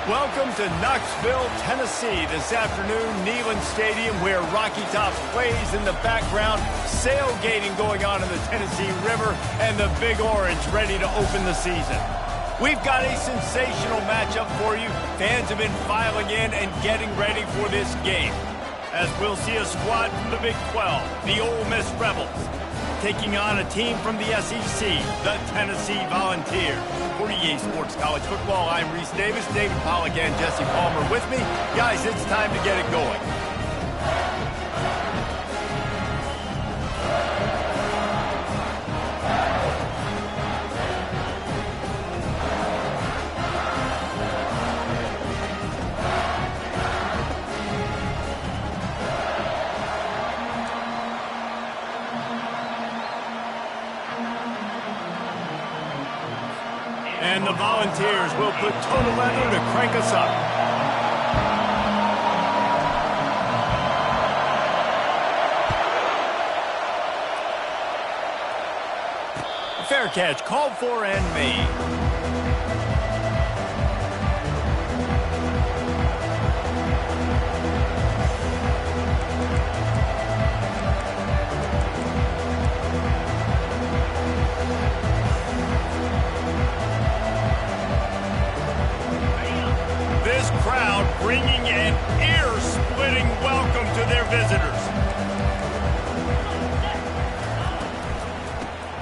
Welcome to Knoxville, Tennessee. This afternoon, Neyland Stadium, where Rocky Tops plays in the background. Sailgating going on in the Tennessee River, and the Big Orange ready to open the season. We've got a sensational matchup for you. Fans have been filing in and getting ready for this game, as we'll see a squad from the Big 12, the Ole Miss Rebels, taking on a team from the SEC, the Tennessee Volunteers. For EA Sports College Football, I'm Reese Davis, David Pollack, and Jesse Palmer with me. Guys, it's time to get it going. And the Volunteers will put total leather to crank us up. A fair catch called for and made. Crowd bringing an ear-splitting welcome to their visitors.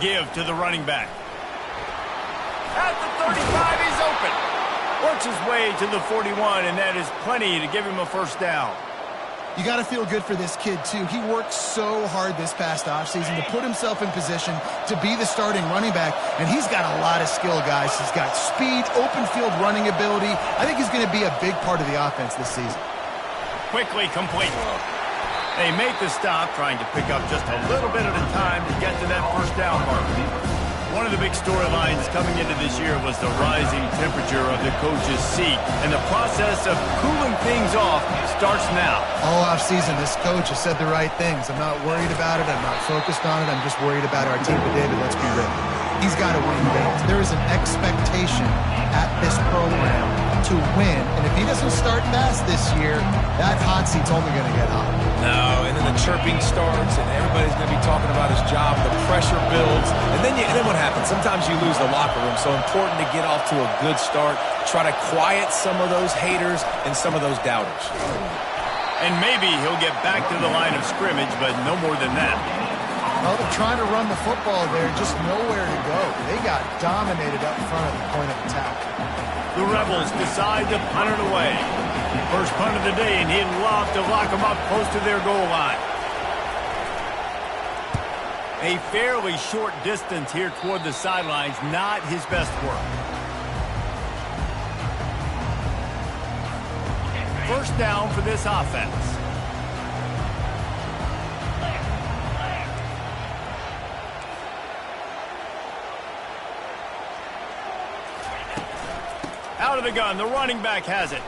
Give to the running back. At the 35, he's open. Works his way to the 41, and that is plenty to give him a first down. You got to feel good for this kid, too. He worked so hard this past offseason to put himself in position to be the starting running back, and he's got a lot of skill, guys. He's got speed, open field running ability. I think he's going to be a big part of the offense this season. Quickly complete. They make the stop, trying to pick up just a little bit at a time to get to that first down mark. One of the big storylines coming into this year was the rising temperature of the coach's seat, and the process of cooling things off starts now. All offseason, this coach has said the right things. I'm not worried about it. I'm not focused on it. I'm just worried about our team. But, David, let's be real. He's got to win games. There is an expectation at this program to win, and if he doesn't start fast this year, that hot seat's only going to get hot. No, and then the chirping starts, and everybody's going to be talking about his job. The pressure builds, and then what happens? Sometimes you lose the locker room, so important to get off to a good start. Try to quiet some of those haters and some of those doubters. And maybe he'll get back to the line of scrimmage, but no more than that. Well, they're trying to run the football there, just nowhere to go. They got dominated up front at the point of attack. The Rebels decide to punt it away. First punt of the day, and he'd love to lock them up close to their goal line. A fairly short distance here toward the sidelines, not his best work. First down for this offense. Out of the gun, the running back has it.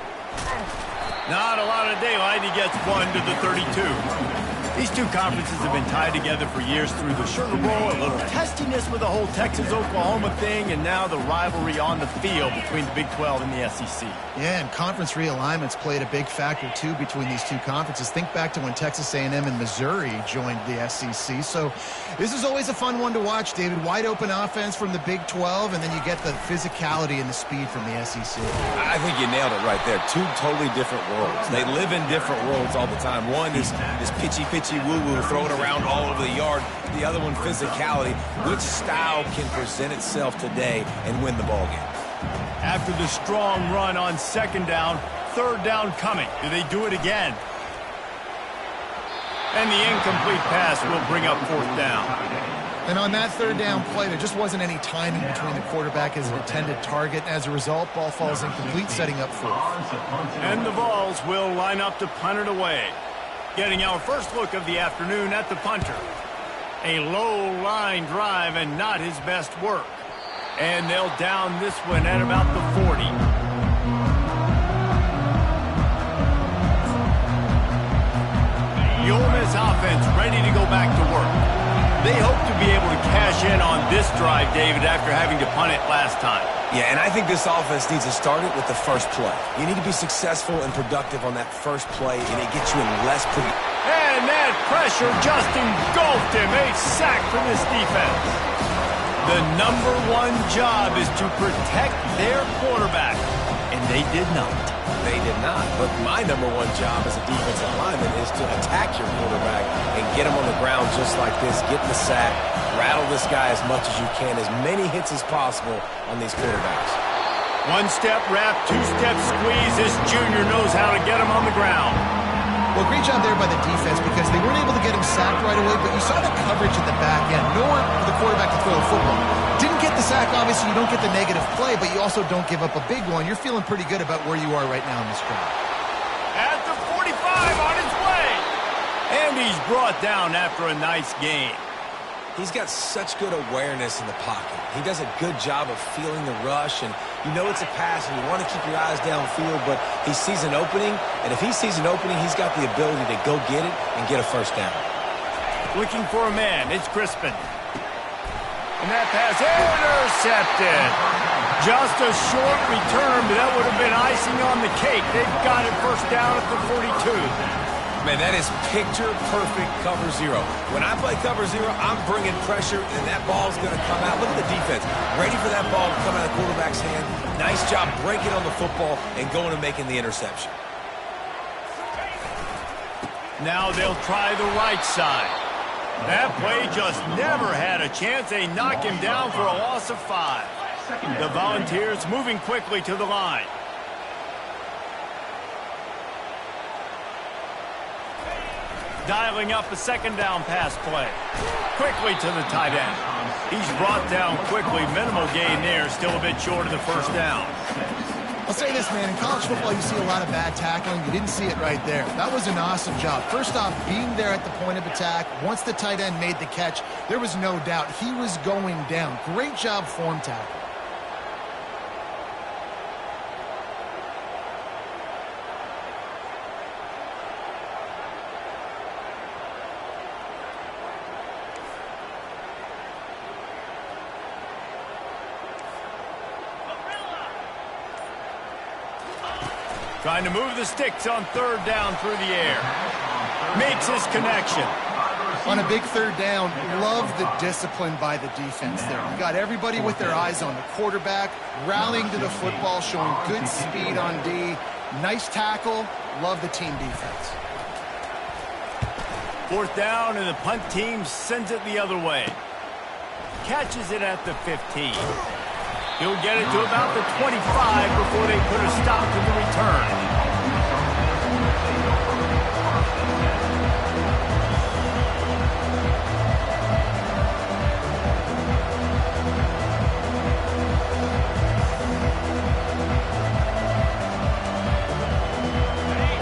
Not a lot of daylight, he gets one to the 32. These two conferences have been tied together for years through the Sugar Bowl, a little testiness with the whole Texas-Oklahoma thing, and now the rivalry on the field between the Big 12 and the SEC. Yeah, and conference realignments played a big factor, too, between these two conferences. Think back to when Texas A&M and Missouri joined the SEC. So this is always a fun one to watch, David. Wide open offense from the Big 12, and then you get the physicality and the speed from the SEC. I think you nailed it right there. Two totally different worlds. They live in different worlds all the time. One is pitchy woo-woo, throw it around all over the yard. The other one, physicality. Which style can present itself today and win the ball game? After the strong run on second down, third down coming. Do they do it again? And the incomplete pass will bring up fourth down. And on that third down play, there just wasn't any timing between the quarterback and his intended target. As a result, ball falls incomplete, setting up fourth. And the Vols will line up to punt it away. Getting our first look of the afternoon at the punter. A low line drive and not his best work. And they'll down this one at about the 40. The Ole Miss offense ready to go back to work. They hope to be able to cash in on this drive, David, after having to punt it last time. Yeah, and I think this offense needs to start it with the first play. You need to be successful and productive on that first play, and it gets you in less... And that pressure just engulfed him. A sack for this defense. The #1 job is to protect their quarterback, and they did not. They did not. But my #1 job as a defensive lineman is to attack your quarterback and get him on the ground just like this, get the sack, rattle this guy as much as you can, as many hits as possible on these quarterbacks. One-step wrap, two-step squeeze. This junior knows how to get him on the ground. Well, great job there by the defense because they weren't able to get him sacked right away, but you saw the coverage at the back end. Nowhere for the quarterback to throw the football. Didn't get the sack, obviously. You don't get the negative play, but you also don't give up a big one. You're feeling pretty good about where you are right now in this drive. At the 45, on his way. And he's brought down after a nice gain. He's got such good awareness in the pocket. He does a good job of feeling the rush, and you know it's a pass, and you want to keep your eyes downfield, but he sees an opening, and if he sees an opening, he's got the ability to go get it and get a first down. Looking for a man. It's Crispin. And that pass intercepted. Just a short return, but that would have been icing on the cake. They've got it first down at the 42. Man, that is picture-perfect cover zero. When I play cover zero, I'm bringing pressure, and that ball's going to come out. Look at the defense. Ready for that ball to come out of the quarterback's hand. Nice job breaking on the football and going and making the interception. Now they'll try the right side. That play just never had a chance. They knock him down for a loss of 5. The Volunteers moving quickly to the line. Dialing up a second down pass play. Quickly to the tight end. He's brought down quickly. Minimal gain there. Still a bit short of the first down. I'll say this, man. In college football, you see a lot of bad tackling. You didn't see it right there. That was an awesome job. First off, being there at the point of attack. Once the tight end made the catch, there was no doubt he was going down. Great job form tackle. Trying to move the sticks on third down through the air. Makes his connection. On a big third down, love the discipline by the defense there. You got everybody with their eyes on the quarterback, rallying to the football, showing good speed on D. Nice tackle. Love the team defense. Fourth down, and the punt team sends it the other way. Catches it at the 15. He'll get it to about the 25 before they put a stop to the return.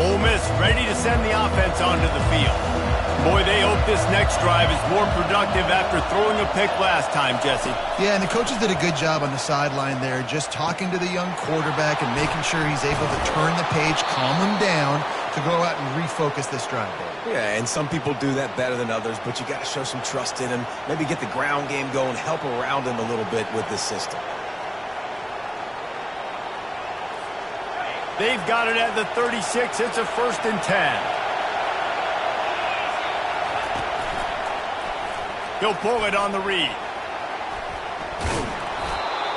Ole Miss ready to send the offense onto the field. Boy, they hope this next drive is more productive after throwing a pick last time, Jesse. Yeah, and the coaches did a good job on the sideline there, just talking to the young quarterback and making sure he's able to turn the page, calm him down, to go out and refocus this drive. Yeah, and some people do that better than others, but you got to show some trust in him, maybe get the ground game going, help around him a little bit with this system. They've got it at the 36. It's a 1st and 10. He'll pull it on the read.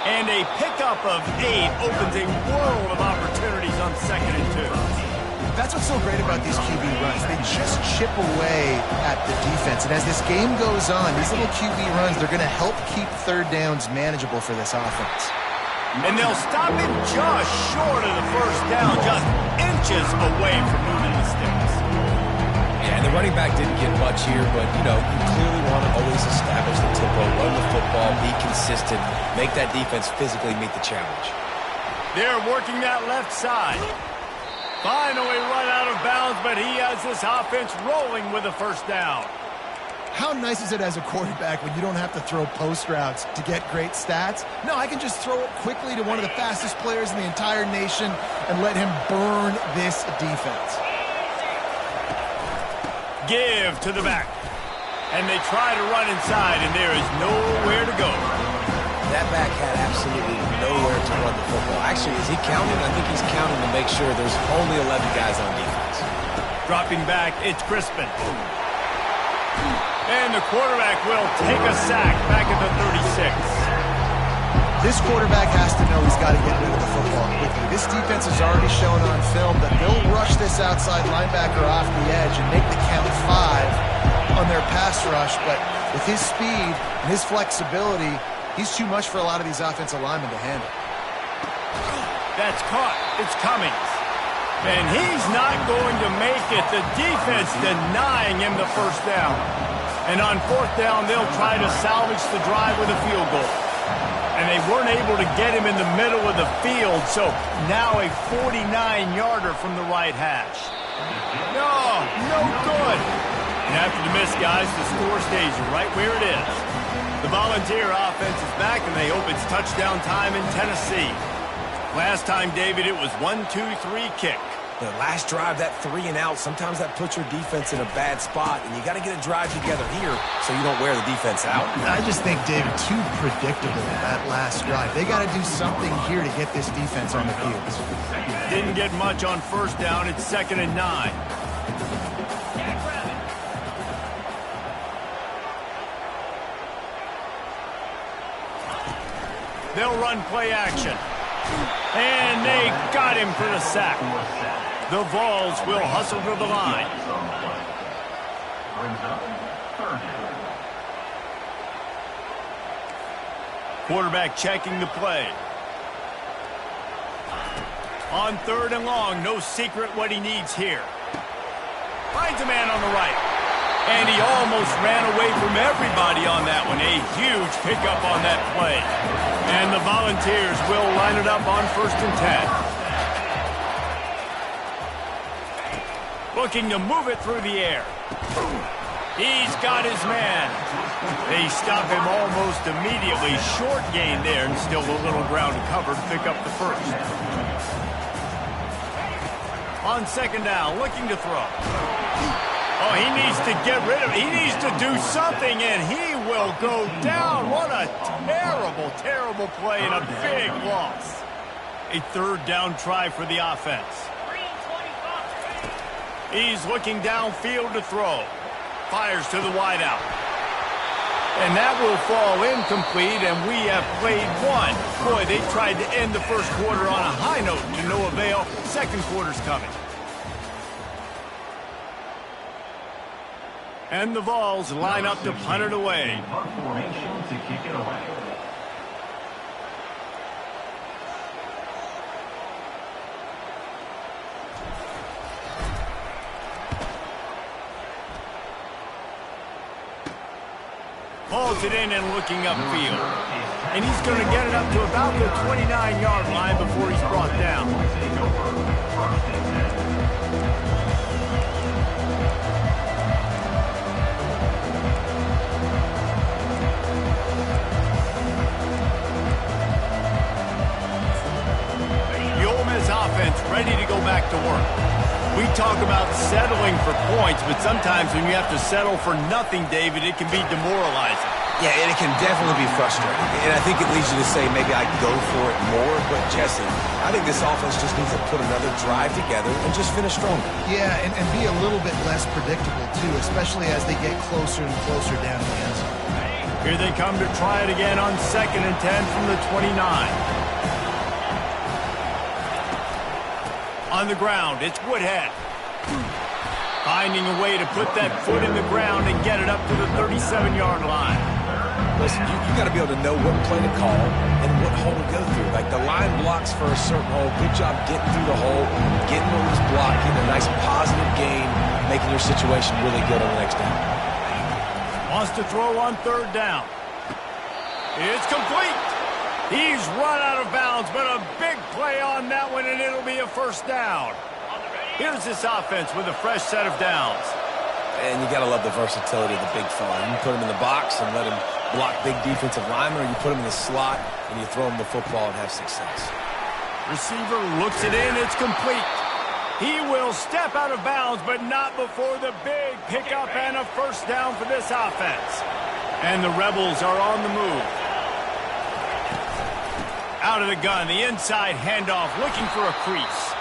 And a pickup of 8 opens a world of opportunities on 2nd and 2. That's what's so great about these QB runs. They just chip away at the defense. And as this game goes on, these little QB runs, they're going to help keep third downs manageable for this offense. And they'll stop it just short of the first down, just inches away from moving the sticks. Yeah, and the running back didn't get much here, but, you know, you clearly want to always establish the tempo, run the football, be consistent, make that defense physically meet the challenge. They're working that left side. Finally run out of bounds, but he has this offense rolling with a first down. How nice is it as a quarterback when you don't have to throw post routes to get great stats? No, I can just throw it quickly to one of the fastest players in the entire nation and let him burn this defense. Give to the back. And they try to run inside, and there is nowhere to go. That back had absolutely nowhere to run the football. Actually, is he counting? I think he's counting to make sure there's only 11 guys on defense. Dropping back, it's Crispin. And the quarterback will take a sack back at the 36. This quarterback has to know he's got to get rid of the football quickly. This defense has already shown on film that they'll rush this outside linebacker off the edge and make the count 5 on their pass rush, but with his speed and his flexibility, he's too much for a lot of these offensive linemen to handle. That's caught. It's Cummings. And he's not going to make it. The defense denying him the first down. And on fourth down, they'll try to salvage the drive with a field goal. And they weren't able to get him in the middle of the field, so now a 49-yarder from the right hash. No good. And after the miss, guys, the score stays right where it is. The Volunteer offense is back, and they hope it's touchdown time in Tennessee. Last time, David, it was 1-2-3 kick. The last drive, that 3 and out, sometimes that puts your defense in a bad spot, and you got to get a drive together here so you don't wear the defense out. I just think, David, too predictable that last drive. They got to do something here to get this defense on the field. Didn't get much on first down. It's 2nd and 9. They'll run play action. And they got him for the sack. The Vols will hustle to the line. Quarterback checking the play. On 3rd and long, no secret what he needs here. Finds a man on the right. And he almost ran away from everybody on that one. A huge pickup on that play. And the Volunteers will line it up on 1st and 10. Looking to move it through the air. He's got his man. They stop him almost immediately. Short gain there, and still a little ground to cover to pick up the first. On 2nd down, looking to throw. Oh, he needs to get rid of it. He needs to do something, and he will go down. What a terrible, terrible play and a big loss. A 3rd down try for the offense. He's looking downfield to throw. Fires to the wideout. And that will fall incomplete, and we have played one. Boy, they tried to end the first quarter on a high note to no avail. Second quarter's coming. And the Vols line up to punt it away. Hauls it in and looking upfield. And he's going to get it up to about the 29-yard line before he's brought down. Offense ready to go back to work. We talk about settling for points, but sometimes when you have to settle for nothing, David, it can be demoralizing. Yeah, and it can definitely be frustrating. And I think it leads you to say maybe I go for it more. But, Jesse, I think this offense just needs to put another drive together and just finish stronger. Yeah, and be a little bit less predictable, too, especially as they get closer and closer down the end zone. Here they come to try it again on 2nd and 10 from the 29. On the ground, it's Woodhead. Finding a way to put that foot in the ground and get it up to the 37-yard line. Listen, you got to be able to know what play to call and what hole to go through. Like the line blocks for a certain hole. Good job getting through the hole, getting where he's blocking, a nice positive gain, making your situation really good on the next down. Wants to throw on 3rd down. It's complete. He's run out of bounds, but a big play on that one, and it'll be a 1st down. Here's this offense with a fresh set of downs. And you got to love the versatility of the big fella. You put him in the box and let him block big defensive linemen, or you put him in the slot and you throw him the football and have success. Receiver looks it in. It's complete. He will step out of bounds, but not before the big pickup and a first down for this offense. And the Rebels are on the move. Out of the gun, the inside handoff, looking for a crease.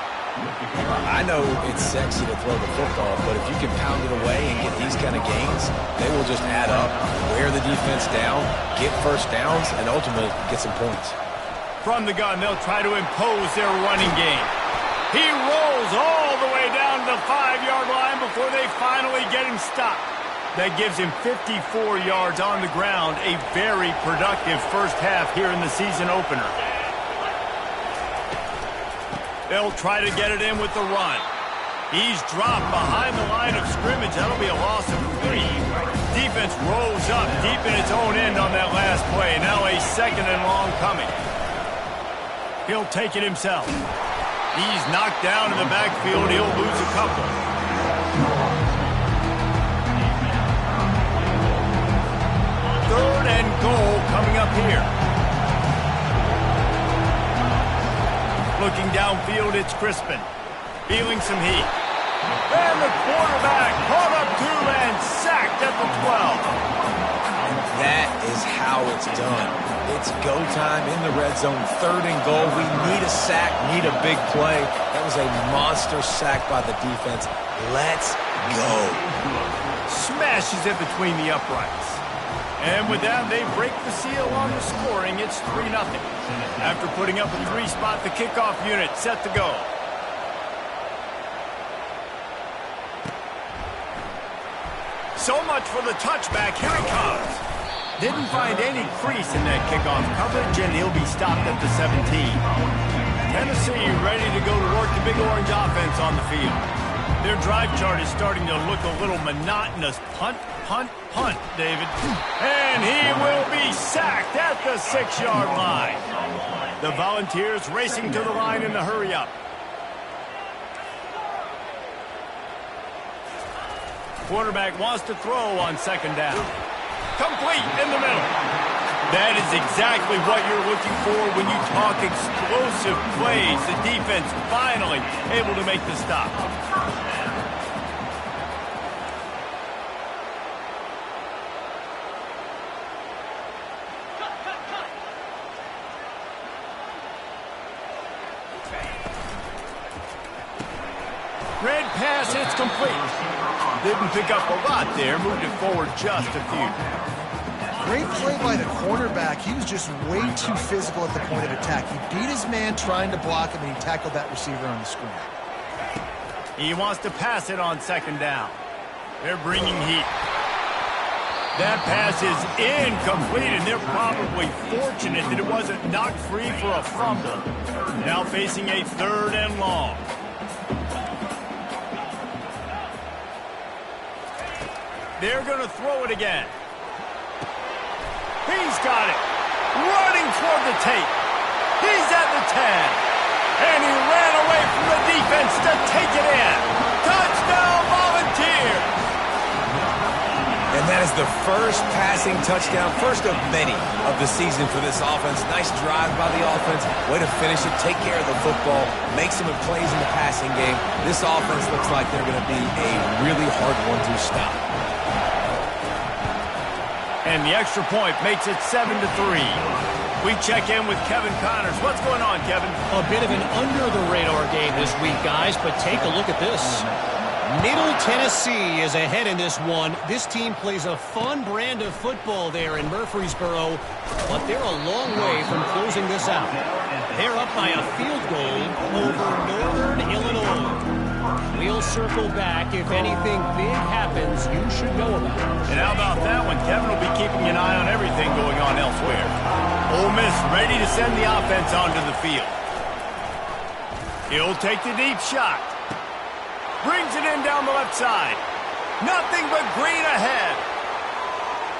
I know it's sexy to throw the football, but if you can pound it away and get these kind of gains, they will just add up, wear the defense down, get first downs, and ultimately get some points. From the gun, they'll try to impose their running game. He rolls all the way down to the 5-yard line before they finally get him stopped. That gives him 54 yards on the ground, a very productive first half here in the season opener. They'll try to get it in with the run. He's dropped behind the line of scrimmage. That'll be a loss of 3. Defense rolls up deep in its own end on that last play. Now a second and long coming. He'll take it himself. He's knocked down in the backfield. He'll lose a couple. Third and goal coming up here. Looking downfield, it's Crispin. Feeling some heat. And the quarterback caught up to and sacked at the 12. That is how it's done. It's go time in the red zone, third and goal. We need a sack, need a big play. That was a monster sack by the defense. Let's go. Smashes it between the uprights. And with that, they break the seal on the scoring. It's 3-0. After putting up a 3-spot, the kickoff unit set to go. So much for the touchback. Here he comes. Didn't find any crease in that kickoff coverage, and he'll be stopped at the 17. Tennessee ready to go to work the Big Orange offense on the field. Their drive chart is starting to look a little monotonous. Punt, punt, punt, David. And he will be sacked at the 6-yard line. The Volunteers racing to the line in the hurry-up. Quarterback wants to throw on second down. Complete in the middle. That is exactly what you're looking for when you talk explosive plays. The defense finally able to make the stop. Red pass, it's complete. Didn't pick up a lot there, moved it forward just a few. Great play by the cornerback. He was just way too physical at the point of attack. He beat his man trying to block him, and he tackled that receiver on the screen. He wants to pass it on second down. They're bringing heat. That pass is incomplete, and they're probably fortunate that it wasn't knocked free for a fumble. Now facing a third and long. They're going to throw it again. He's got it. Running toward the tape. He's at the 10. And he ran away from the defense to take it in. Touchdown, Volunteers. And that is the first passing touchdown, first of many of the season for this offense. Nice drive by the offense. Way to finish it, take care of the football, make some plays in the passing game. This offense looks like they're going to be a really hard one to stop. And the extra point makes it 7-3. We check in with Kevin Connors. What's going on, Kevin? A bit of an under-the-radar game this week, guys, but take a look at this. Middle Tennessee is ahead in this one. This team plays a fun brand of football there in Murfreesboro, but they're a long way from closing this out. They're up by a field goal over Northern Illinois. We'll circle back. If anything big happens, you should know about it. And how about that one? Kevin will be keeping an eye on everything going on elsewhere. Ole Miss ready to send the offense onto the field. He'll take the deep shot. Brings it in down the left side. Nothing but green ahead.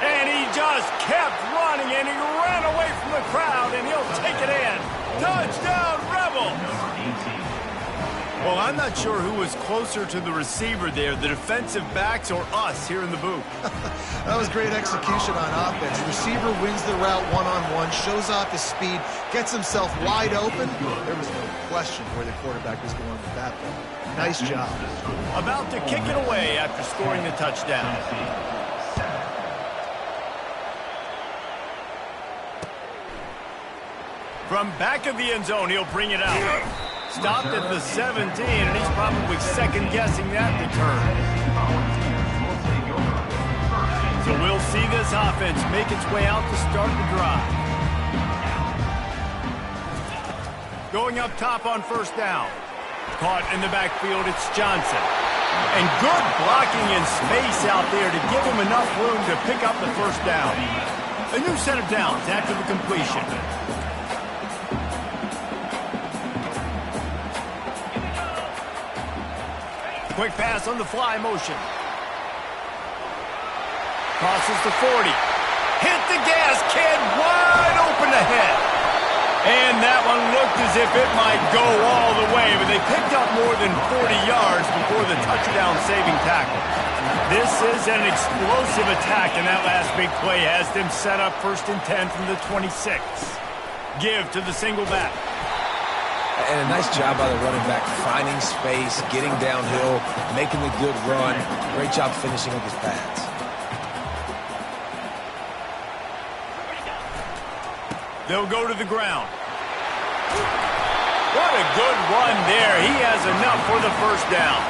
And he just kept running, and he ran away from the crowd, and he'll take it in. Touchdown, Rebels! Well, I'm not sure who was closer to the receiver there, the defensive backs or us here in the booth. That was great execution on offense. Receiver wins the route one-on-one, shows off his speed, gets himself wide open. There was no question where the quarterback was going with that ball. Nice job. About to kick it away after scoring the touchdown. From back of the end zone, he'll bring it out. Stopped at the 17, and he's probably second-guessing that return. So we'll see this offense make its way out to start the drive. Going up top on first down. Caught in the backfield, it's Johnson. And good blocking in space out there to give him enough room to pick up the first down. A new set of downs after the completion. Quick pass on the fly motion. Crosses the 40. Hit the gas, kid, wide open ahead. And that one looked as if it might go all the way, but they picked up more than 40 yards before the touchdown-saving tackle. This is an explosive attack, and that last big play has them set up 1st and 10 from the 26. Give to the single back. And a nice job by the running back, finding space, getting downhill, making the good run. Great job finishing with his pads. They'll go to the ground. What a good run there. He has enough for the first down.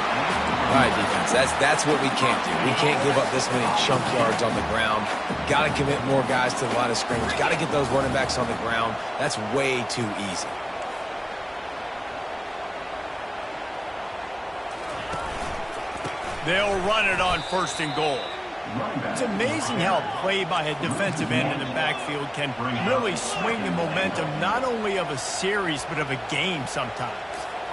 All right, defense, that's what we can't do. We can't give up this many chunk yards on the ground. Got to commit more guys to the line of scrimmage. Got to get those running backs on the ground. That's way too easy. They'll run it on 1st and goal. It's amazing how play by a defensive end in the backfield can really swing the momentum not only of a series but of a game sometimes.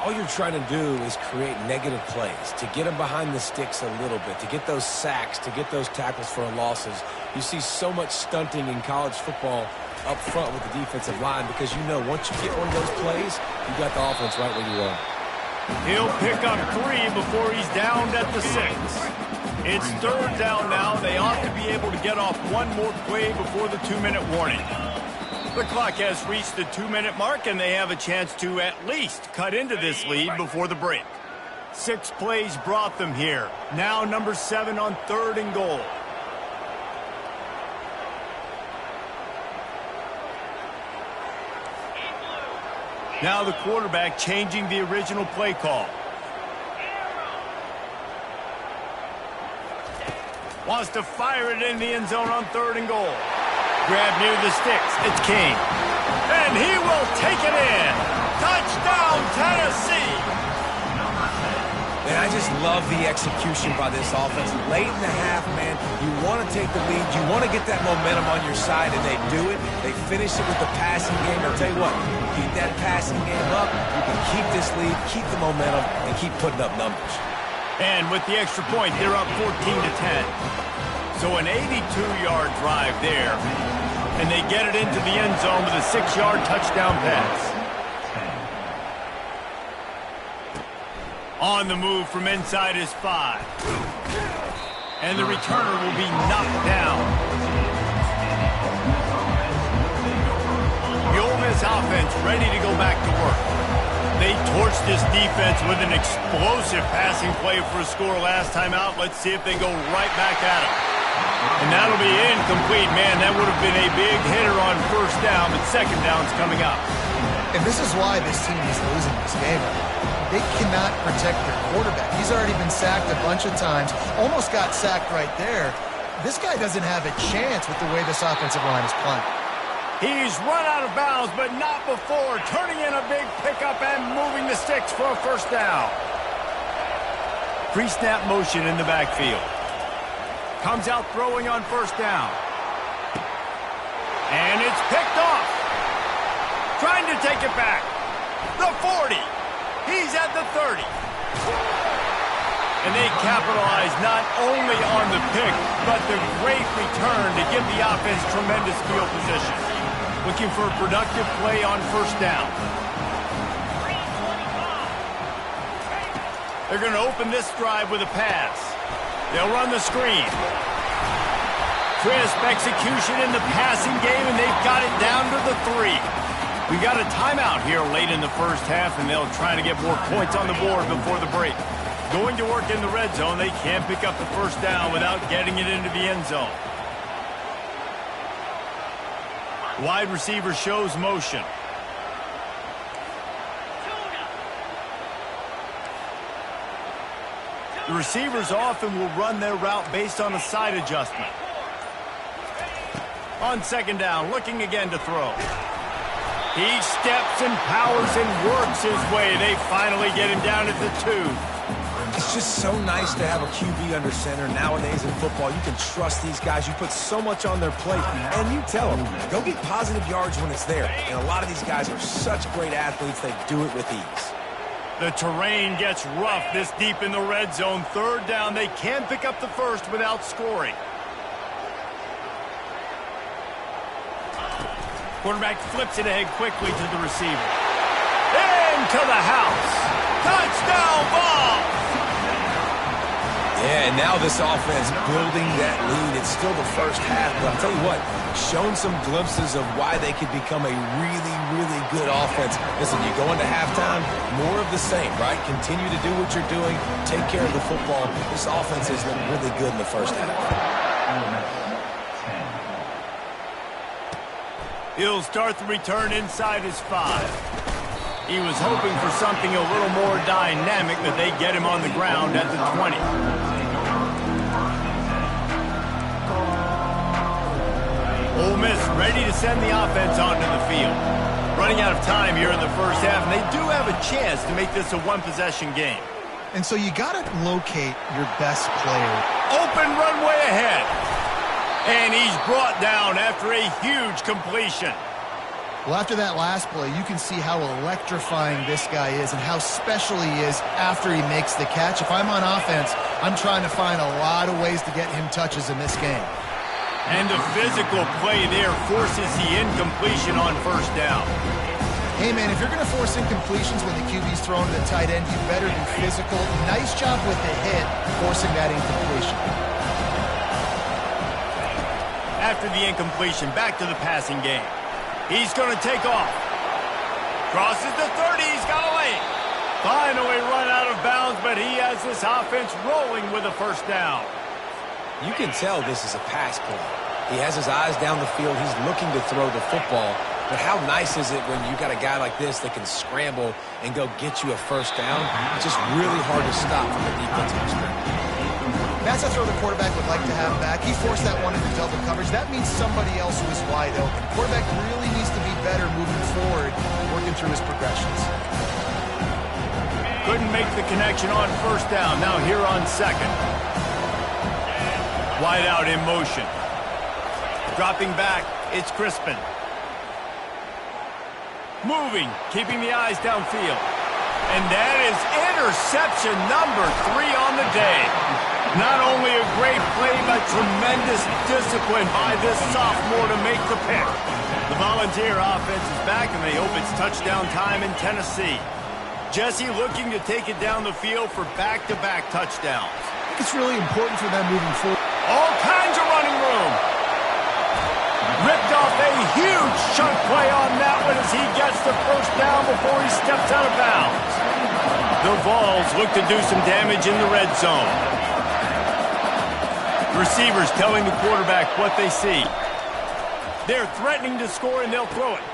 All you're trying to do is create negative plays, to get them behind the sticks a little bit, to get those sacks, to get those tackles for losses. You see so much stunting in college football up front with the defensive line because you know once you get one of those plays, you got the offense right where you want. He'll pick up 3 before he's downed at the 6. It's 3rd down now. They ought to be able to get off one more play before the 2-minute warning. The clock has reached the 2-minute mark, and they have a chance to at least cut into this lead before the break. 6 plays brought them here. Now number 7 on 3rd and goal. Now the quarterback changing the original play call. Wants to fire it in the end zone on 3rd and goal. Grab near the sticks. It's King. And he will take it in. Touchdown, Tennessee. Man, I just love the execution by this offense. Late in the half, man, you want to take the lead. You want to get that momentum on your side, and they do it. They finish it with the passing game. I'll tell you what, keep that passing game up. You can keep this lead, keep the momentum, and keep putting up numbers. And with the extra point, they're up 14-10. So an 82-yard drive there. And they get it into the end zone with a 6-yard touchdown pass. On the move from inside his 5. And the returner will be knocked down. The Ole Miss offense ready to go back to work. They torched this defense with an explosive passing play for a score last time out. Let's see if they go right back at him. And that'll be incomplete. Man, that would have been a big hitter on 1st down, but 2nd down's coming up. And this is why this team is losing this game. They cannot protect their quarterback. He's already been sacked a bunch of times. Almost got sacked right there. This guy doesn't have a chance with the way this offensive line is playing. He's run out of bounds, but not before. Turning in a big pickup and moving the sticks for a 1st down. Pre-snap motion in the backfield. Comes out throwing on 1st down. And it's picked off. Trying to take it back. The 40. He's at the 30. And they capitalize not only on the pick, but the great return to give the offense tremendous field position. Looking for a productive play on 1st down. They're going to open this drive with a pass. They'll run the screen. Crisp execution in the passing game, and they've got it down to the 3. We got a timeout here late in the first half, and they'll try to get more points on the board before the break. Going to work in the red zone, they can't pick up the first down without getting it into the end zone. Wide receiver shows motion. The receivers often will run their route based on a side adjustment. On second down, looking again to throw. He steps and powers and works his way. They finally get him down at the 2. It's just so nice to have a QB under center. Nowadays in football, you can trust these guys. You put so much on their plate, and you tell them, go get positive yards when it's there. And a lot of these guys are such great athletes, they do it with ease. The terrain gets rough this deep in the red zone. Third down, they can pick up the first without scoring. Quarterback flips it ahead quickly to the receiver. Into the house. Touchdown ball! Yeah, and now this offense building that lead. It's still the first half, but I'll tell you what, shown some glimpses of why they could become a really, really good offense. Listen, you go into halftime, more of the same, right? Continue to do what you're doing, take care of the football. This offense has looked really good in the first half. He'll start the return inside his 5. He was hoping for something a little more dynamic, but they get him on the ground at the 20. Ole Miss ready to send the offense onto the field. Running out of time here in the first half, and they do have a chance to make this a one-possession game. And so you got to locate your best player. Open runway ahead. And he's brought down after a huge completion. Well, after that last play, you can see how electrifying this guy is and how special he is after he makes the catch. If I'm on offense, I'm trying to find a lot of ways to get him touches in this game. And the physical play there forces the incompletion on first down. Hey, man, if you're going to force incompletions when the QB's thrown to the tight end, you better be physical. Nice job with the hit, forcing that incompletion. After the incompletion, back to the passing game. He's going to take off. Crosses the 30. He's got a lane. Finally run out of bounds, but he has this offense rolling with a first down. You can tell this is a pass play. He has his eyes down the field. He's looking to throw the football. But how nice is it when you got a guy like this that can scramble and go get you a first down? It's just really hard to stop from a defensive perspective. That's a throw the quarterback would like to have back. He forced that one into double coverage. That means somebody else who is wide open. The quarterback really needs to be better moving forward, working through his progressions. Couldn't make the connection on first down. Now here on second. Wide out in motion. Dropping back, it's Crispin. Moving, keeping the eyes downfield. And that is interception number 3 on the day. Not only a great play, but tremendous discipline by this sophomore to make the pick. The Volunteer offense is back, and they hope it's touchdown time in Tennessee. Jesse looking to take it down the field for back-to-back touchdowns. I think it's really important for them moving forward. All kinds of running room. Ripped off a huge chunk play on that one as he gets the first down before he steps out of bounds. The Vols look to do some damage in the red zone. Receivers telling the quarterback what they see. They're threatening to score, and they'll throw it.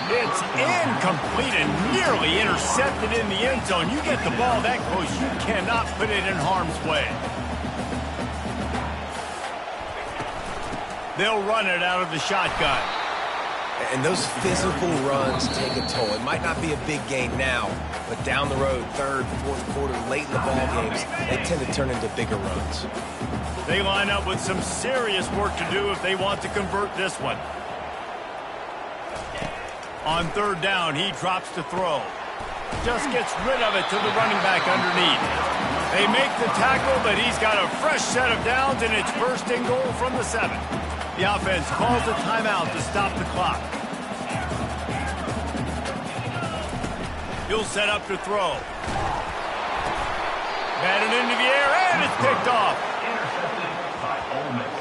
It's incomplete and nearly intercepted in the end zone. You get the ball that close, you cannot put it in harm's way. They'll run it out of the shotgun. And those physical runs take a toll. It might not be a big gain now, but down the road, third, fourth quarter, late in the ball games, they tend to turn into bigger runs. They line up with some serious work to do if they want to convert this one. On third down, he drops to throw. Just gets rid of it to the running back underneath. They make the tackle, but he's got a fresh set of downs, and it's first and goal from the 7. The offense calls a timeout to stop the clock. He'll set up to throw. Batted into the air, and it's picked off.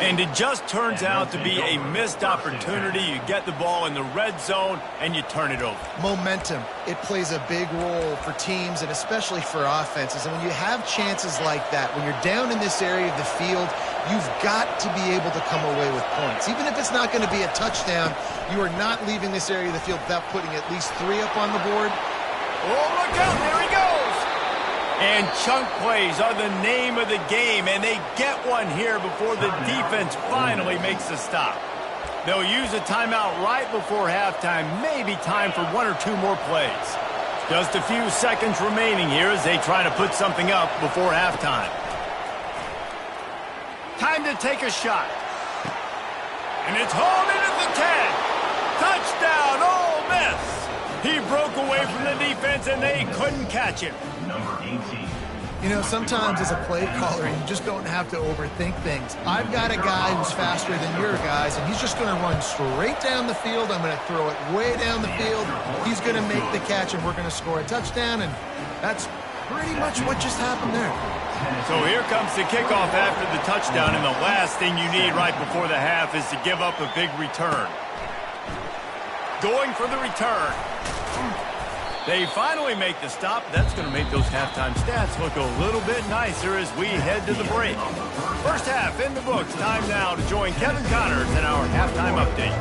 And it just turns out to be a missed opportunity. You get the ball in the red zone, and you turn it over. Momentum. It plays a big role for teams and especially for offenses. And when you have chances like that, when you're down in this area of the field, you've got to be able to come away with points. Even if it's not going to be a touchdown, you are not leaving this area of the field without putting at least 3 up on the board. Oh, look out. There he goes. And chunk plays are the name of the game, and they get one here before the defense finally makes a stop. They'll use a timeout right before halftime, maybe time for 1 or 2 more plays. Just a few seconds remaining here as they try to put something up before halftime. Time to take a shot. And it's hauled in at the 10. Touchdown, Ole Miss. He broke away from the defense, and they couldn't catch him. You know, sometimes as a play caller, you just don't have to overthink things. I've got a guy who's faster than your guys, and he's just going to run straight down the field. I'm going to throw it way down the field. He's going to make the catch, and we're going to score a touchdown, and that's pretty much what just happened there. So here comes the kickoff after the touchdown, and the last thing you need right before the half is to give up a big return. Going for the return. They finally make the stop. That's going to make those halftime stats look a little bit nicer as we head to the break. First half in the books. Time now to join Kevin Connors in our halftime update.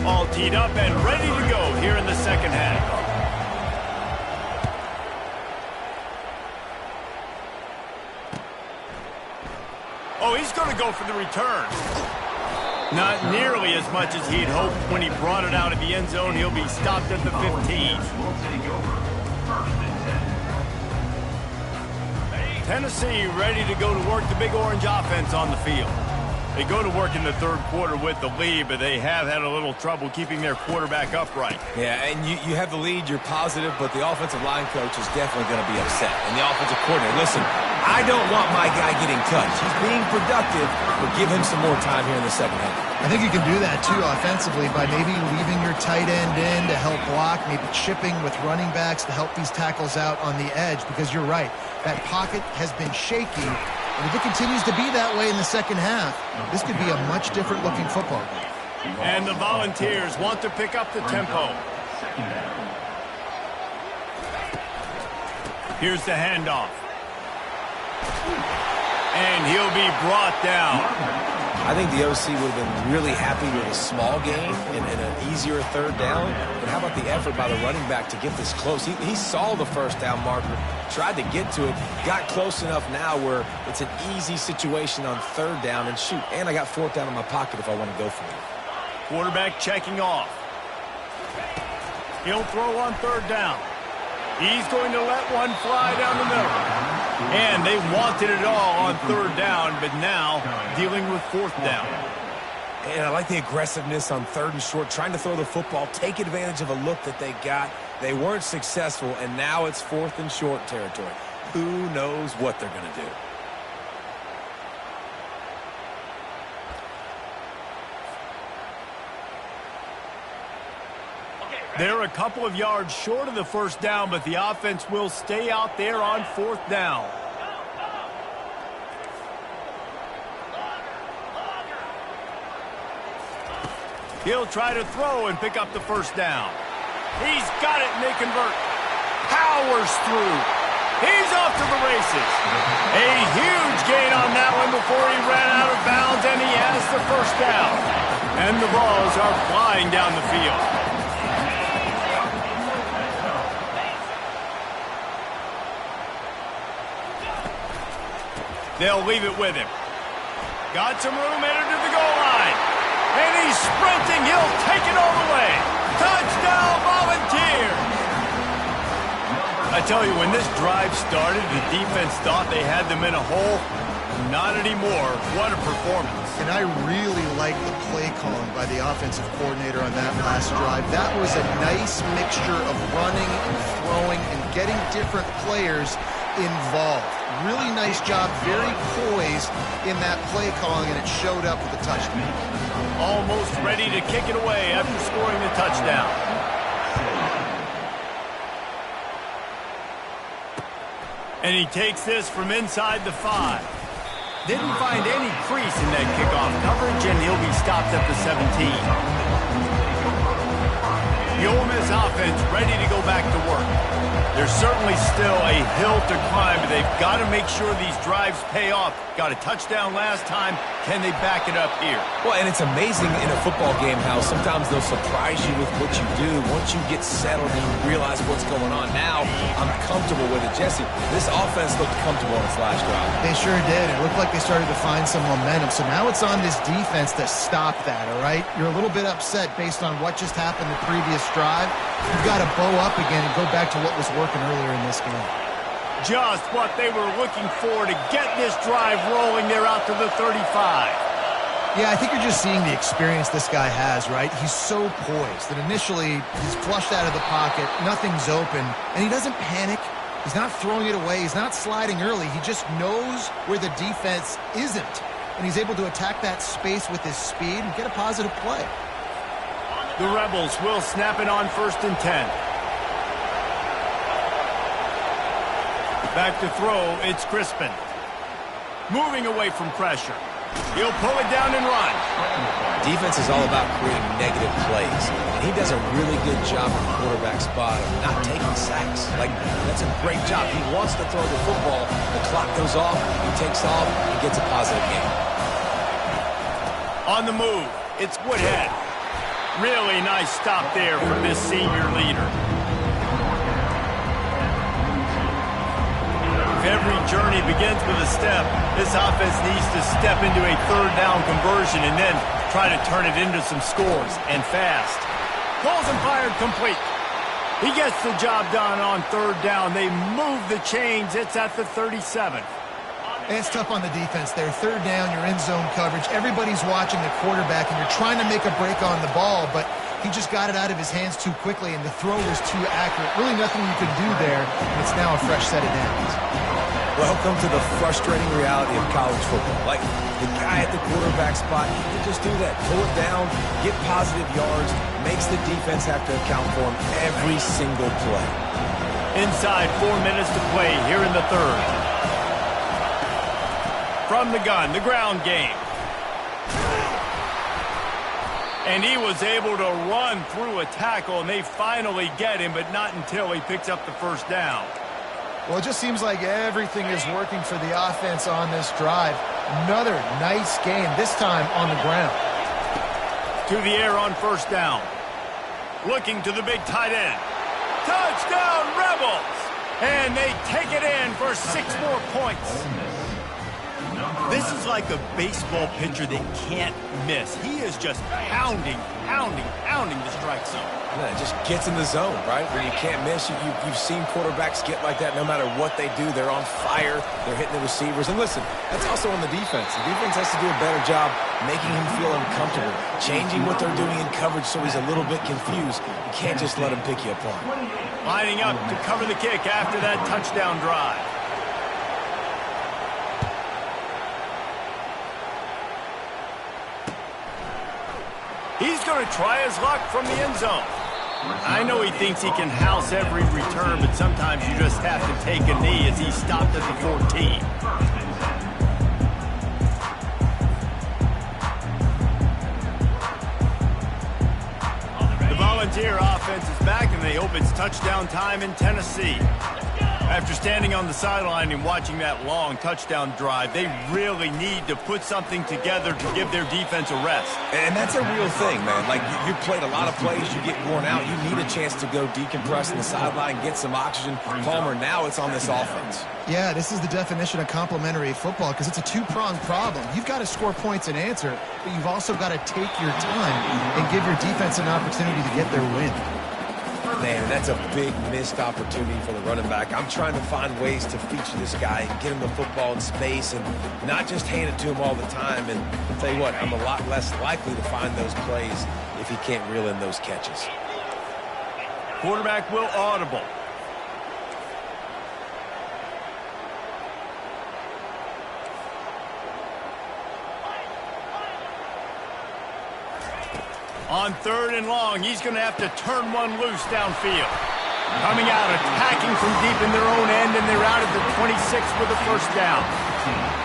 All teed up and ready to go here in the second half. Oh, he's going to go for the return. Not nearly as much as he'd hoped when he brought it out of the end zone. He'll be stopped at the 15. Tennessee ready to go to work the Big Orange offense on the field. They go to work in the third quarter with the lead, but they have had a little trouble keeping their quarterback upright. Yeah, and you have the lead, you're positive, but the offensive line coach is definitely going to be upset. And the offensive coordinator, listen, I don't want my guy getting touched. He's being productive, but give him some more time here in the second half. I think you can do that, too, offensively, by maybe leaving your tight end in to help block, maybe chipping with running backs to help these tackles out on the edge, because you're right. That pocket has been shaky, and if it continues to be that way in the second half, this could be a much different-looking football game. And the Volunteers want to pick up the tempo. Here's the handoff. And he'll be brought down. I think the OC would have been really happy with a small game and an easier third down. But how about the effort by the running back to get this close? He saw the first down marker, tried to get to it, got close enough now where it's an easy situation on third down. And shoot, and I got fourth down in my pocket if I want to go for it. Quarterback checking off. He'll throw on third down. He's going to let one fly down the middle. And they wanted it all on third down, but now dealing with fourth down. And I like the aggressiveness on third and short, trying to throw the football, take advantage of a look that they got. They weren't successful, and now it's fourth and short territory. Who knows what they're going to do? They're a couple of yards short of the first down, but the offense will stay out there on fourth down. He'll try to throw and pick up the first down. He's got it, and they convert. Powers through. He's off to the races. A huge gain on that one before he ran out of bounds, and he has the first down. And the balls are flying down the field. They'll leave it with him. Got some room headed to the goal line. And he's sprinting. He'll take it all the way. Touchdown, Volunteers! I tell you, when this drive started, the defense thought they had them in a hole. Not anymore. What a performance. And I really like the play calling by the offensive coordinator on that last drive. That was a nice mixture of running and throwing and getting different players involved. Really nice job, very poised in that play calling, and it showed up with a touchdown. Almost ready to kick it away after scoring the touchdown. And he takes this from inside the 5. Didn't find any crease in that kickoff coverage, and he'll be stopped at the 17. The Ole Miss offense ready to go back to work. There's certainly still a hill to climb, but they've got to make sure these drives pay off. Got a touchdown last time. Can they back it up here? Well, and it's amazing in a football game how sometimes they'll surprise you with what you do. Once you get settled and you realize what's going on now, I'm comfortable with it. Jesse, this offense looked comfortable on its last drive. They sure did. It looked like they started to find some momentum. So now it's on this defense to stop that, all right? You're a little bit upset based on what just happened the previous drive. You've got to bow up again and go back to what was working earlier in this game. Just what they were looking for to get this drive rolling. They're out to the 35. Yeah, I think you're just seeing the experience this guy has, right? He's so poised that initially he's flushed out of the pocket, nothing's open, and he doesn't panic. He's not throwing it away. He's not sliding early. He just knows where the defense isn't, and he's able to attack that space with his speed and get a positive play. The Rebels will snap it on 1st and 10. Back to throw, it's Crispin. Moving away from pressure. He'll pull it down and run. Defense is all about creating negative plays, and he does a really good job at the quarterback spot of not taking sacks. Like, that's a great job. He wants to throw the football. The clock goes off, he takes off, and gets a positive gain. On the move, it's Woodhead. Really nice stop there from this senior leader. Every journey begins with a step. This offense needs to step into a 3rd down conversion and then try to turn it into some scores, and fast. Pulls and fired complete. He gets the job done on 3rd down. They move the chains. It's at the 37. It's tough on the defense there. 3rd down, you're in zone coverage. Everybody's watching the quarterback, and you're trying to make a break on the ball, but he just got it out of his hands too quickly, and the throw was too accurate. Really nothing you could do there, and it's now a fresh set of downs. Welcome to the frustrating reality of college football. Like, the guy at the quarterback spot, he can just do that. Pull it down, get positive yards, makes the defense have to account for him every single play. Inside 4 minutes to play here in the 3rd. From the gun, the ground game. And he was able to run through a tackle, and they finally get him, but not until he picks up the 1st down. Well, it just seems like everything is working for the offense on this drive. Another nice game, this time on the ground. To the air on 1st down. Looking to the big tight end. Touchdown, Rebels! And they take it in for 6 more points. This is like a baseball pitcher that can't miss. He is just pounding the strike zone. Yeah, it just gets in the zone, right? When you can't miss, you've seen quarterbacks get like that no matter what they do. They're on fire. They're hitting the receivers. And listen, that's also on the defense. The defense has to do a better job making him feel uncomfortable, changing what they're doing in coverage so he's a little bit confused. You can't just let him pick you apart. Lining up to cover the kick after that touchdown drive. He's going to try his luck from the end zone. I know he thinks he can house every return, but sometimes you just have to take a knee as he stopped at the 14. The Volunteer offense is back, and they hope it's touchdown time in Tennessee. After standing on the sideline and watching that long touchdown drive, they really need to put something together to give their defense a rest. And that's a real thing, man. Like, you played a lot of plays, you get worn out, you need a chance to go decompress on the sideline, get some oxygen. Palmer, now it's on this offense. Yeah, this is the definition of complementary football because it's a 2-pronged problem. You've got to score points and answer, but you've also got to take your time and give your defense an opportunity to get their win. Man, that's a big missed opportunity for the running back. I'm trying to find ways to feature this guy and get him the football in space and not just hand it to him all the time. And I'll tell you what, I'm a lot less likely to find those plays if he can't reel in those catches. Quarterback will audible. On 3rd and long, he's going to have to turn one loose downfield. Coming out, attacking from deep in their own end, and they're out at the 26 with a first down.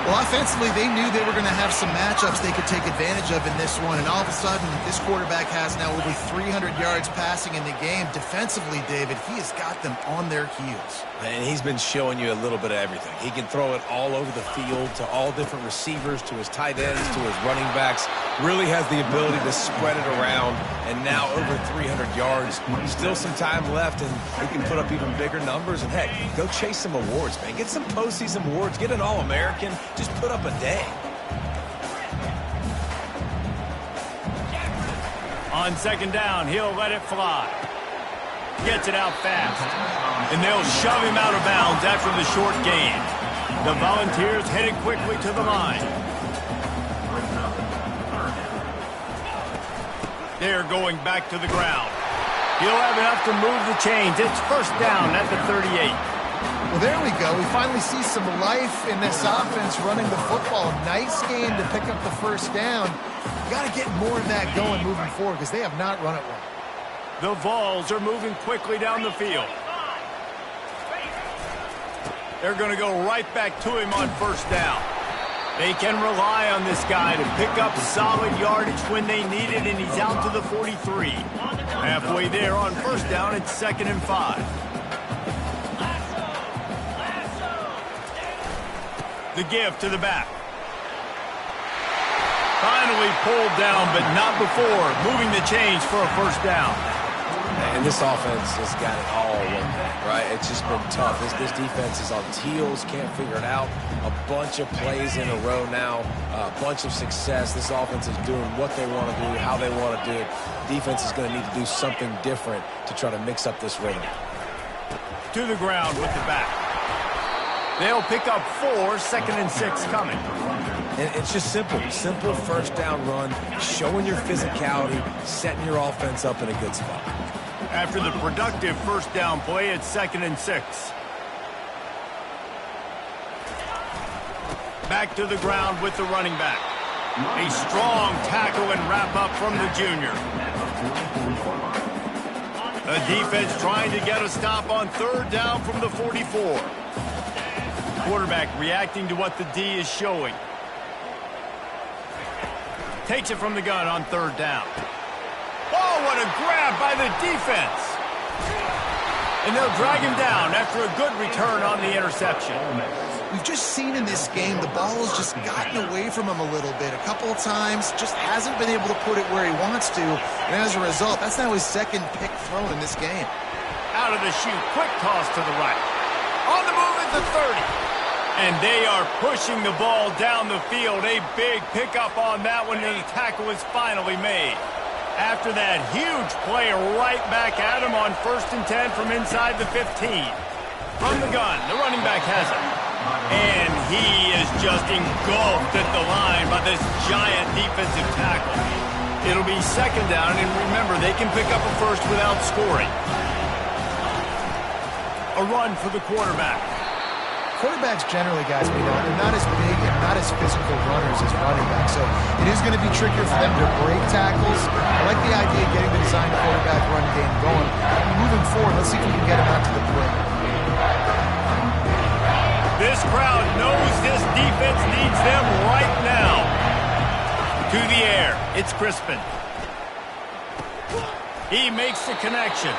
Well, offensively, they knew they were going to have some matchups they could take advantage of in this one, and all of a sudden, this quarterback has now over 300 yards passing in the game. Defensively, David, he has got them on their heels. And he's been showing you a little bit of everything. He can throw it all over the field to all different receivers, to his tight ends, to his running backs. Really has the ability to spread it around, and now over 300 yards. Still some time left, and he can put up even bigger numbers. And, heck, go chase some awards, man. Get some postseason awards. Get an All-American. Just put up a day. On second down, he'll let it fly. Gets it out fast. And they'll shove him out of bounds after the short gain. The Volunteers headed quickly to the line. They're going back to the ground. He'll have enough to move the chains. It's first down at the 38. Well, there we go. We finally see some life in this offense running the football. Nice game to pick up the first down. You got to get more of that going moving forward because they have not run it well. The Vols are moving quickly down the field. They're going to go right back to him on first down. They can rely on this guy to pick up solid yardage when they need it, and he's out to the 43. Halfway there on first down, it's 2nd and 5. The give to the back. Finally pulled down, but not before. Moving the chains for a first down. And this offense has got it all working, right? It's just been tough. This defense is on heels, can't figure it out. A bunch of plays in a row now, a bunch of success. This offense is doing what they want to do, how they want to do it. Defense is going to need to do something different to try to mix up this rhythm. To the ground with the back. They'll pick up 4, 2nd and 6 coming. And it's just simple first down run, showing your physicality, setting your offense up in a good spot. After the productive first down play, it's 2nd and 6. Back to the ground with the running back. A strong tackle and wrap up from the junior. The defense trying to get a stop on third down from the 44. Quarterback reacting to what the D is showing. Takes it from the gun on third down. Oh, what a grab by the defense. And they'll drag him down after a good return on the interception. We've just seen in this game the ball has just gotten away from him a little bit. A couple of times, just hasn't been able to put it where he wants to. And as a result, that's now his second pick thrown in this game. Out of the chute, quick toss to the right. On the move at the 30. And they are pushing the ball down the field. A big pickup on that one, and the tackle is finally made. After that huge play right back at him on 1st and 10 from inside the 15. From the gun, the running back has it. And he is just engulfed at the line by this giant defensive tackle. It'll be 2nd down, and remember, they can pick up a first without scoring. A run for the quarterback. Quarterbacks generally, guys, we know, they're not as big and not as physical runners as running backs, so it is going to be trickier for them to break tackles. I like the idea of getting the design quarterback run game going. Moving forward, let's see if we can get him out to the perimeter. This crowd knows this defense needs them right now. To the air, it's Crispin. He makes the connection.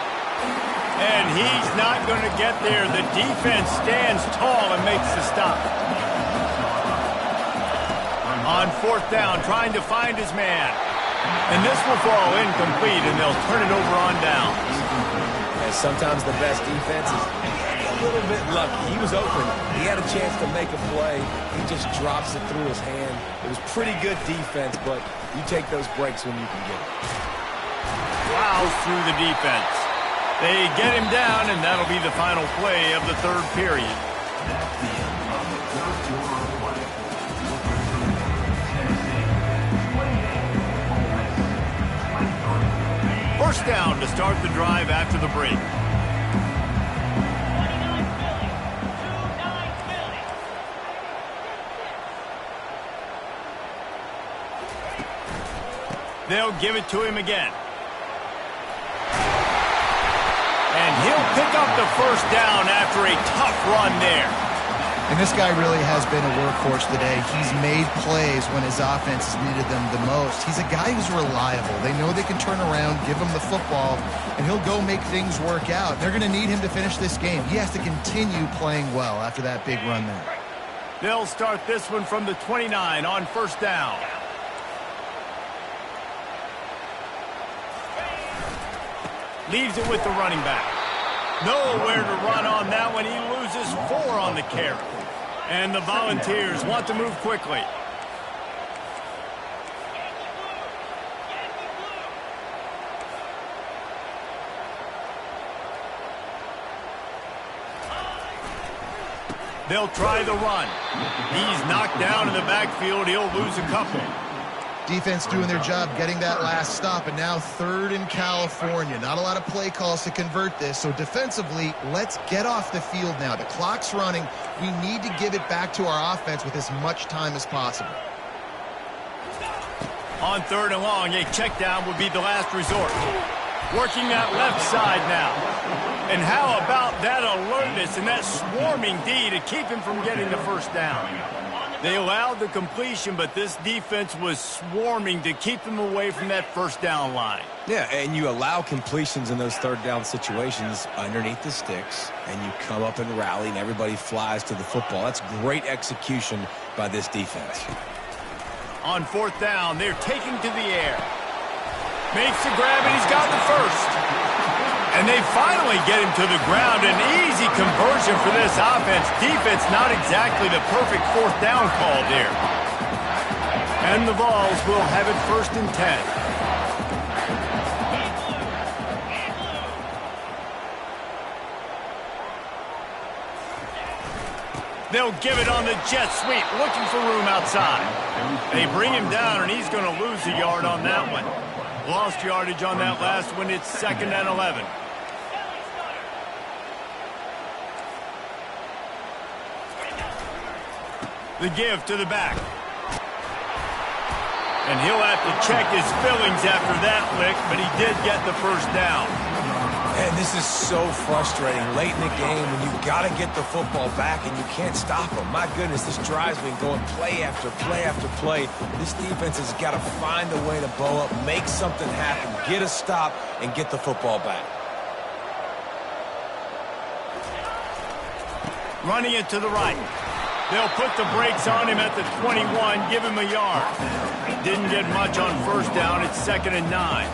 And he's not going to get there. The defense stands tall and makes the stop. On 4th down, trying to find his man. And this will fall incomplete, and they'll turn it over on downs. And sometimes the best defense is a little bit lucky. He was open. He had a chance to make a play. He just drops it through his hand. It was pretty good defense, but you take those breaks when you can get it. Plows through the defense. They get him down, and that'll be the final play of the 3rd period. First down to start the drive after the break. They'll give it to him again. And he'll pick up the first down after a tough run there. And this guy really has been a workhorse today. He's made plays when his offense has needed them the most. He's a guy who's reliable. They know they can turn around, give him the football, and he'll go make things work out. They're going to need him to finish this game. He has to continue playing well after that big run there. They'll start this one from the 29 on first down. Leaves it with the running back. Nowhere to run on that one. He loses 4 on the carry. And the Volunteers want to move quickly. They'll try the run. He's knocked down in the backfield. He'll lose a couple. Defense doing their job getting that last stop, and now 3rd in California. Not a lot of play calls to convert this, so defensively, let's get off the field now. The clock's running. We need to give it back to our offense with as much time as possible. On 3rd and long, a check down would be the last resort. Working that left side now. And how about that alertness and that swarming D to keep him from getting the first down? They allowed the completion, but this defense was swarming to keep them away from that first down line. Yeah, and you allow completions in those 3rd down situations underneath the sticks, and you come up and rally, and everybody flies to the football. That's great execution by this defense. On 4th down, they're taking to the air. Makes the grab, and he's got the first. And they finally get him to the ground. An easy conversion for this offense. Defense not exactly the perfect 4th down call there. And the Vols will have it 1st and 10. They'll give it on the jet sweep, looking for room outside. They bring him down, and he's going to lose a yard on that one. Lost yardage on that last one. It's 2nd and 11. The give to the back. And he'll have to check his fillings after that lick, but he did get the first down. And this is so frustrating late in the game when you've got to get the football back and you can't stop them. My goodness, this drive's been going play after play after play. This defense has got to find a way to bow up, make something happen, get a stop, and get the football back. Running it to the right. They'll put the brakes on him at the 21, give him a yard. Didn't get much on first down. It's 2nd and 9.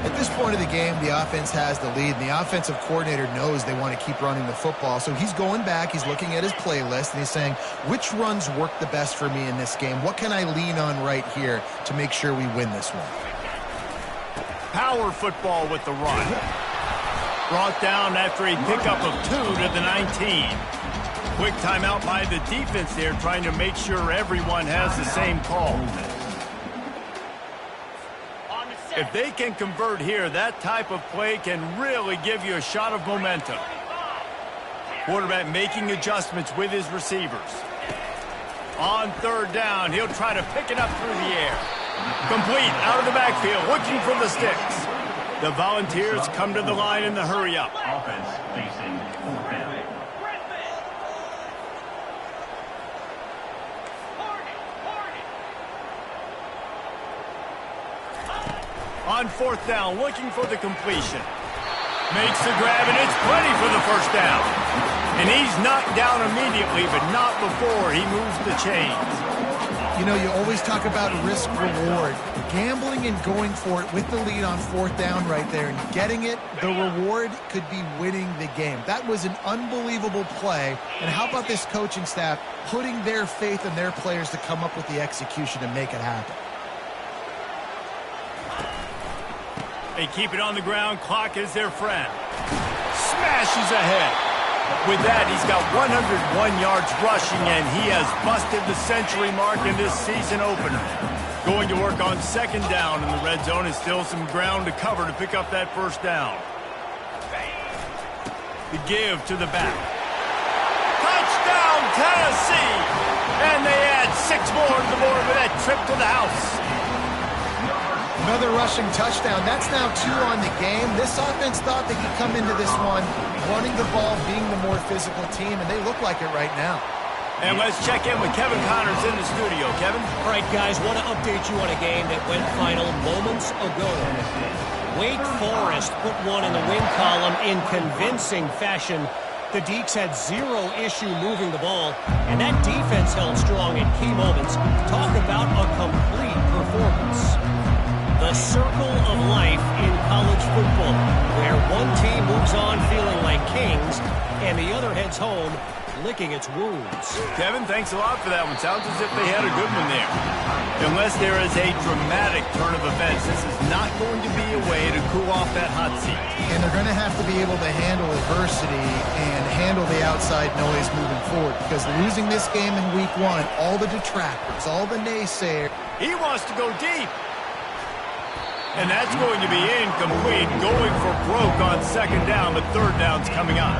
At this point of the game, the offense has the lead, and the offensive coordinator knows they want to keep running the football. So he's going back, he's looking at his playlist, and he's saying, which runs work the best for me in this game? What can I lean on right here to make sure we win this one? Power football with the run. Brought down after a pickup of 2 to the 19. Quick timeout by the defense there, trying to make sure everyone has the same call. If they can convert here, that type of play can really give you a shot of momentum. Quarterback making adjustments with his receivers. On 3rd down, he'll try to pick it up through the air. Complete out of the backfield, looking for the sticks. The Volunteers come to the line in the hurry-up. Offense facing overhead. On 4th down, looking for the completion. Makes the grab, and it's plenty for the first down. And he's knocked down immediately, but not before he moves the chains. You know, you always talk about risk-reward. Gambling and going for it with the lead on 4th down right there and getting it, the reward could be winning the game. That was an unbelievable play. And how about this coaching staff putting their faith in their players to come up with the execution and make it happen? They keep it on the ground. Clock is their friend. Smashes ahead. With that, he's got 101 yards rushing, and he has busted the century mark in this season opener. Going to work on 2nd down in the red zone, and still some ground to cover to pick up that first down. The give to the back. Touchdown, Tennessee! And they add 6 more to the board with that trip to the house. Another rushing touchdown. That's now 2 on the game. This offense thought they could come into this one running the ball, being the more physical team, and they look like it right now. And let's check in with Kevin Connors in the studio. Kevin? All right, guys, want to update you on a game that went final moments ago. Wake Forest put one in the win column in convincing fashion. The Deacs had zero issue moving the ball, and that defense held strong in key moments. Talk about a complete performance. The circle of life in college football, where one team moves on feeling like kings, and the other heads home licking its wounds. Kevin, thanks a lot for that one. Sounds as if they had a good one there. Unless there is a dramatic turn of events, this is not going to be a way to cool off that hot seat. And they're going to have to be able to handle adversity and handle the outside noise moving forward, because losing this game in week 1, all the detractors, all the naysayers. He wants to go deep. And that's going to be incomplete, going for broke on second down, but third down's coming up.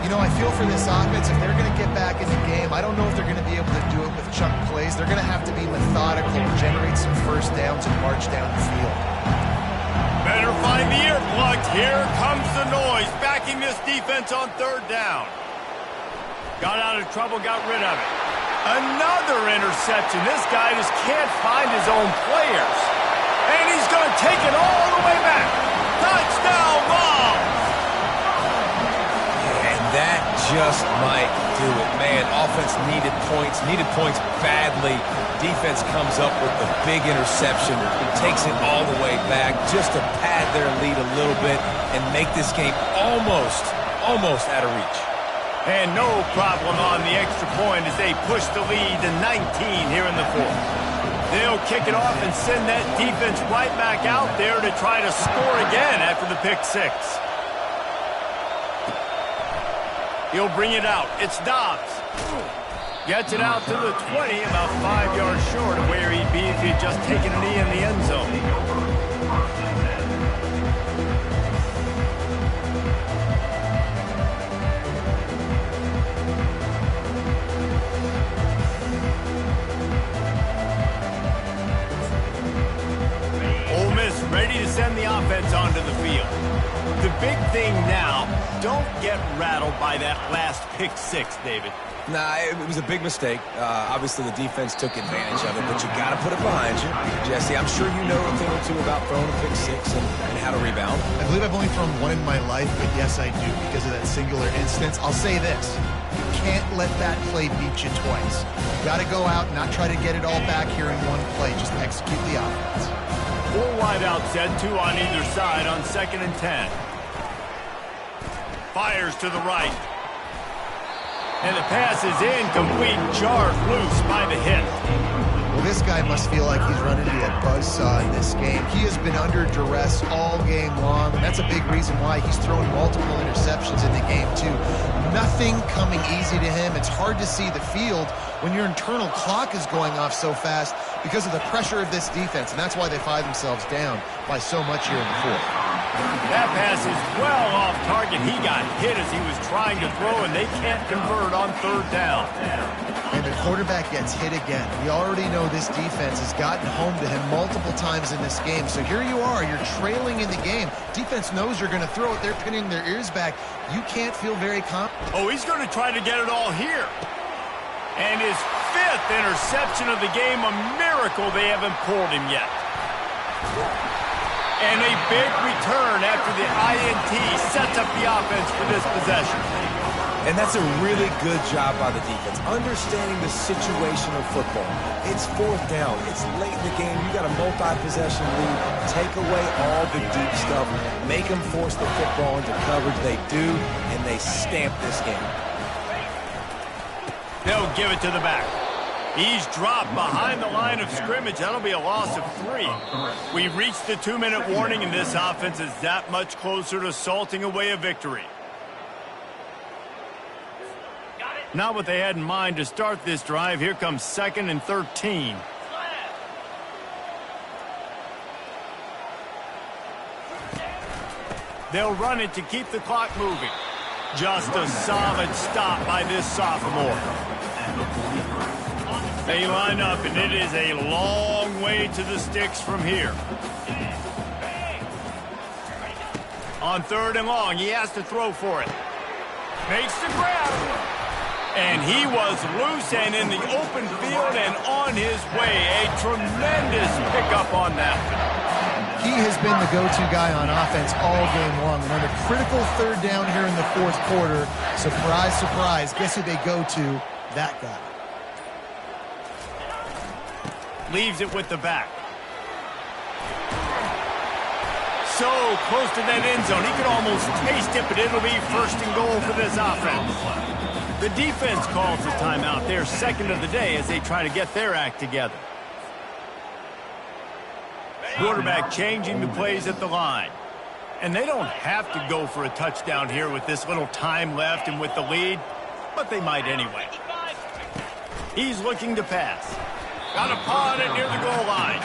You know, I feel for this offense, if they're going to get back in the game, I don't know if they're going to be able to do it with chunk plays. They're going to have to be methodical, generate some first downs, and march down the field. Better find the earplugs. Here comes the noise, backing this defense on third down. Got out of trouble, got rid of it. Another interception. This guy just can't find his own players. And he's going to take it all the way back. Touchdown ball! That just might do it. Man, offense needed points badly. Defense comes up with the big interception, takes it all the way back just to pad their lead a little bit and make this game almost out of reach. And no problem on the extra point as they push the lead to 19 here in the fourth. They'll kick it off and send that defense right back out there to try to score again after the pick six. He'll bring it out. It's Dobbs. Gets it out to the 20, about 5 yards short of where he'd be if he'd just taken a knee in the end zone. Ole Miss ready to send the offense onto the field. The big thing now, don't get rattled by that last pick six, David. Nah, it was a big mistake. Obviously, the defense took advantage of it, but you got to put it behind you. Jesse, I'm sure you know a thing or two about throwing a pick six and how to rebound. I believe I've only thrown one in my life, but yes, I do because of that singular instance. I'll say this. You can't let that play beat you twice. You got to go out and not try to get it all back here in one play. Just execute the offense. 4 wide out set, 2 on either side on 2nd and 10. Fires to the right. And the pass is incomplete. Jarred loose by the hit. Well, this guy must feel like he's running into a buzzsaw in this game. He has been under duress all game long, and that's a big reason why he's throwing multiple interceptions in the game, too. Nothing coming easy to him. It's hard to see the field when your internal clock is going off so fast because of the pressure of this defense, and that's why they find themselves down by so much here in the fourth. That pass is well off target. He got hit as he was trying to throw, and they can't convert on third down. And the quarterback gets hit again. We already know this defense has gotten home to him multiple times in this game. So here you are, you're trailing in the game. Defense knows you're going to throw it. They're pinning their ears back. You can't feel very confident. Oh, he's going to try to get it all here. And his 5th interception of the game, a miracle they haven't pulled him yet. And a big return after the INT sets up the offense for this possession. And that's a really good job by the defense, understanding the situation of football. It's 4th down. It's late in the game. You got a multi-possession lead. Take away all the deep stuff. Make them force the football into coverage. They do, and they stamp this game. They'll give it to the back. He's dropped behind the line of scrimmage. That'll be a loss of 3. We've reached the 2-minute warning, and this offense is that much closer to salting away a victory. Not what they had in mind to start this drive. Here comes 2nd and 13. They'll run it to keep the clock moving. Just a solid stop by this sophomore. They line up, and it is a long way to the sticks from here. On 3rd and long, he has to throw for it. Makes the grab. And he was loose and in the open field and on his way. A tremendous pickup on that. He has been the go-to guy on offense all game long. And on a critical 3rd down here in the 4th quarter, surprise, surprise, guess who they go to? That guy. Leaves it with the back. So close to that end zone. He could almost taste it, but it'll be 1st and goal for this offense. The defense calls the timeout. They're 2nd of the day as they try to get their act together. Quarterback changing the plays at the line. And they don't have to go for a touchdown here with this little time left and with the lead, but they might anyway. He's looking to pass. Got a paw on it near the goal line.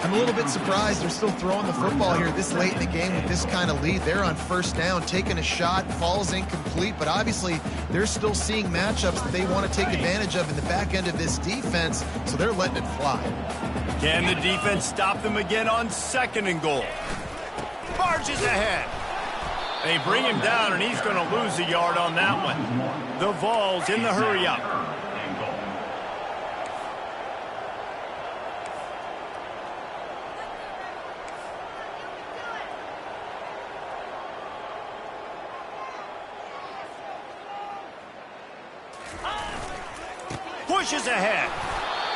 I'm a little bit surprised they're still throwing the football here this late in the game with this kind of lead. They're on 1st down, taking a shot, falls incomplete, but obviously they're still seeing matchups that they want to take advantage of in the back end of this defense, so they're letting it fly. Can the defense stop them again on 2nd and goal? Barges ahead. They bring him down, and he's going to lose a yard on that one. The Vols in the hurry-up. Pushes ahead.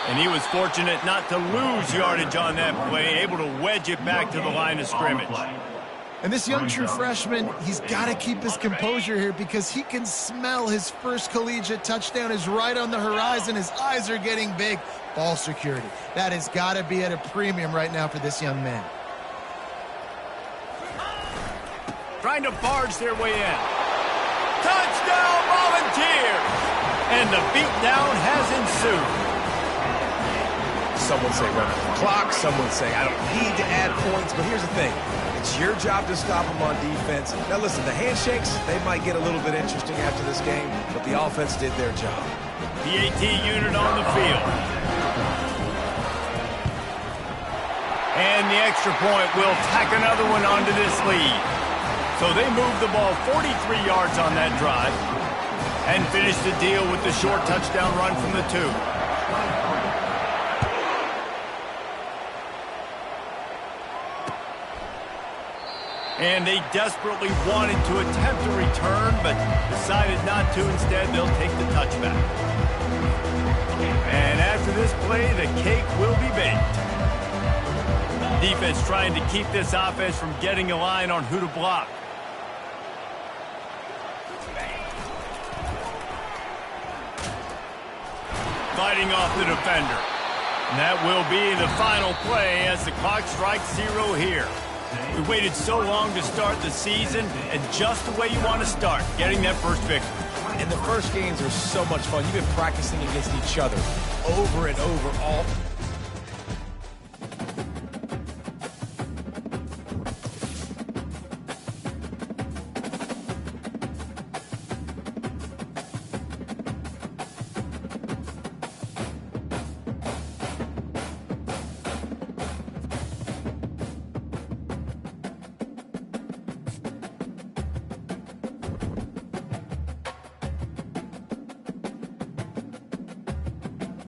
And he was fortunate not to lose yardage on that play, able to wedge it back to the line of scrimmage. And this young true freshman, he's got to keep his composure here because he can smell his first collegiate touchdown is right on the horizon. His eyes are getting big. Ball security. That has got to be at a premium right now for this young man. Trying to barge their way in. Touchdown, Volunteers! And the beatdown has ensued. Someone say run out the clock. Someone say I don't need to add points. But here's the thing. It's your job to stop them on defense. Now listen, the handshakes, they might get a little bit interesting after this game, but the offense did their job. PAT unit on the field. And the extra point will tack another one onto this lead. So they move the ball 43 yards on that drive and finish the deal with the short touchdown run from the 2. And they desperately wanted to attempt a return, but decided not to. Instead, they'll take the touchback. And after this play, the cake will be baked. Defense trying to keep this offense from getting a line on who to block. Fighting off the defender. And that will be the final play as the clock strikes 0 here. We waited so long to start the season, and just the way you want to start, getting that first victory. And the first games are so much fun. You've been practicing against each other over and over all